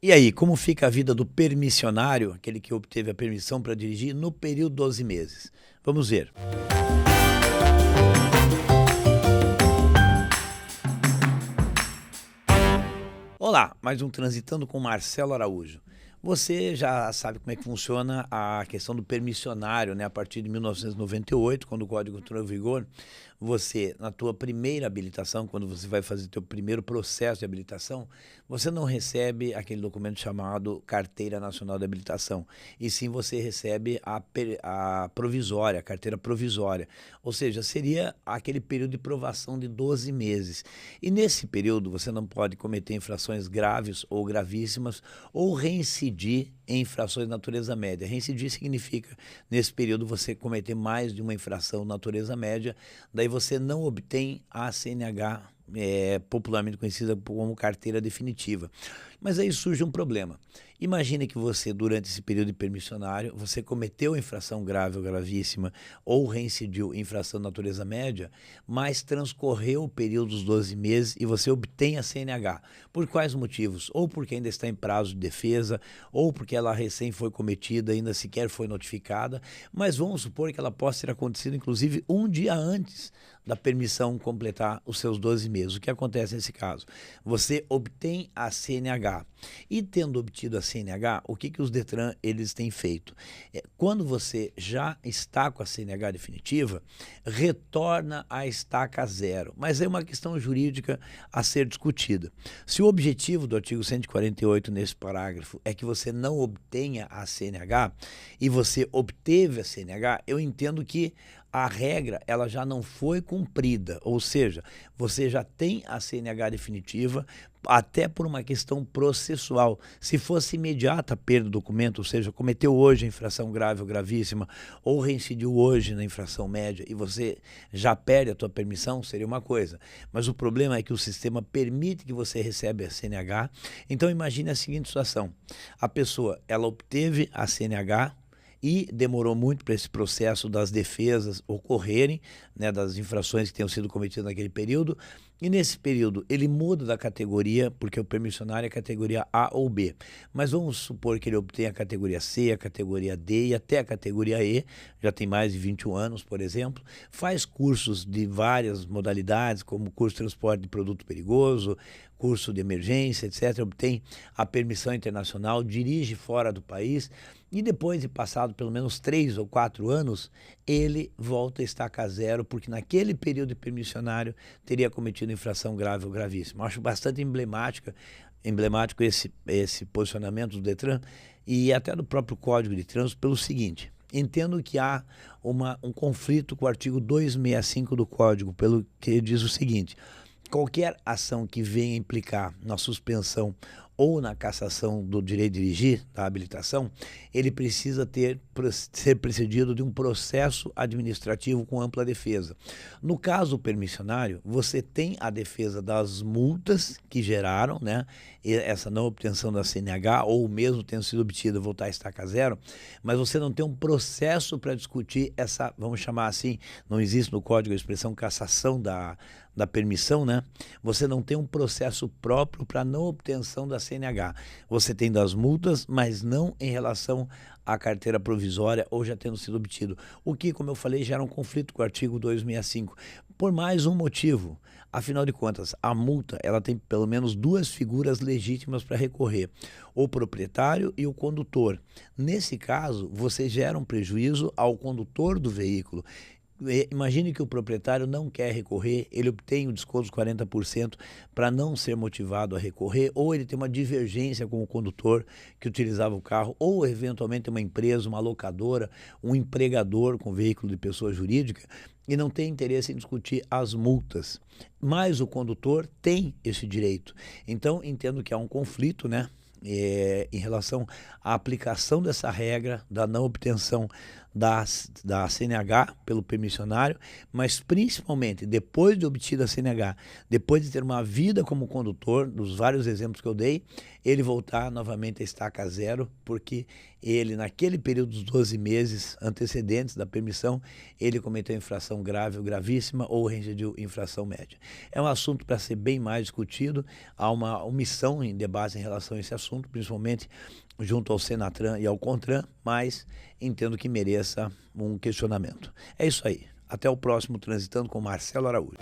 E aí, como fica a vida do permissionário, aquele que obteve a permissão para dirigir, no período 12 meses? Vamos ver. Olá, mais um Transitando com Marcelo Araújo. Você já sabe como é que funciona a questão do permissionário, né? A partir de 1998, quando o Código entrou em vigor, você, na tua primeira habilitação, quando você vai fazer teu primeiro processo de habilitação, você não recebe aquele documento chamado Carteira Nacional de Habilitação, e sim você recebe a provisória, a carteira provisória, ou seja, seria aquele período de provação de 12 meses. E nesse período você não pode cometer infrações graves ou gravíssimas ou reincidir em infrações de natureza média. Reincidir significa, nesse período, você cometer mais de uma infração de natureza média, daí você não obtém a CNH, popularmente conhecida como carteira definitiva. Mas aí surge um problema. Imagine que você, durante esse período de permissionário, você cometeu infração grave ou gravíssima ou reincidiu infração de natureza média, mas transcorreu o período dos 12 meses e você obtém a CNH. Por quais motivos? Ou porque ainda está em prazo de defesa, ou porque ela recém foi cometida, ainda sequer foi notificada, mas vamos supor que ela possa ter acontecido, inclusive, um dia antes da permissão completar os seus 12 meses. O que acontece nesse caso? Você obtém a CNH. E tendo obtido a CNH, o que os Detran eles têm feito? Quando você já está com a CNH definitiva, retorna à estaca zero. Mas é uma questão jurídica a ser discutida. Se o objetivo do artigo 148 nesse parágrafo é que você não obtenha a CNH e você obteve a CNH, eu entendo que a regra ela já não foi cumprida, ou seja, você já tem a CNH definitiva, até por uma questão processual. Se fosse imediata a perda do documento, ou seja, cometeu hoje a infração grave ou gravíssima, ou reincidiu hoje na infração média e você já perde a tua permissão, seria uma coisa. Mas o problema é que o sistema permite que você receba a CNH. Então imagine a seguinte situação: a pessoa ela obteve a CNH, e demorou muito para esse processo das defesas ocorrerem, né, das infrações que tenham sido cometidas naquele período, e nesse período ele muda da categoria, porque o permissionário é categoria A ou B, mas vamos supor que ele obtenha a categoria C, a categoria D e até a categoria E, já tem mais de 21 anos, por exemplo, faz cursos de várias modalidades, como curso de transporte de produto perigoso, curso de emergência, etc., obtém a permissão internacional, dirige fora do país, e depois de passado pelo menos 3 ou 4 anos, ele volta a estaca zero, porque naquele período de permissionário teria cometido infração grave ou gravíssima. Acho bastante emblemático esse posicionamento do Detran e até do próprio Código de Trânsito pelo seguinte: entendo que há um conflito com o artigo 265 do Código, pelo que diz o seguinte: qualquer ação que venha implicar na suspensão ou na cassação do direito de dirigir, da habilitação, ele precisa ser precedido de um processo administrativo com ampla defesa. No caso permissionário, você tem a defesa das multas que geraram, né, essa não obtenção da CNH, ou mesmo tendo sido obtida, voltar a estaca zero, mas você não tem um processo para discutir essa, vamos chamar assim, não existe no Código a expressão cassação da permissão, né? Você não tem um processo próprio para não obtenção da CNH. Você tem das multas, mas não em relação à carteira provisória ou já tendo sido obtido. O que, como eu falei, gera um conflito com o artigo 265. Por mais um motivo. Afinal de contas, a multa ela tem pelo menos duas figuras legítimas para recorrer: o proprietário e o condutor. Nesse caso, você gera um prejuízo ao condutor do veículo. Imagine que o proprietário não quer recorrer, ele obtém o desconto dos 40% para não ser motivado a recorrer, ou ele tem uma divergência com o condutor que utilizava o carro, ou eventualmente uma empresa, uma locadora, um empregador com veículo de pessoa jurídica, e não tem interesse em discutir as multas. Mas o condutor tem esse direito. Então, entendo que há um conflito, né? Em relação à aplicação dessa regra da não obtenção da CNH pelo permissionário, mas principalmente depois de obtida a CNH, depois de ter uma vida como condutor, dos vários exemplos que eu dei, ele voltar novamente a estaca zero, porque ele, naquele período dos 12 meses antecedentes da permissão, ele cometeu infração grave ou gravíssima ou reincidiu infração média. É um assunto para ser bem mais discutido, há uma omissão em debate em relação a esse assunto, principalmente junto ao Senatran e ao Contran, mas entendo que mereça um questionamento. É isso aí. Até o próximo Transitando com Marcelo Araújo.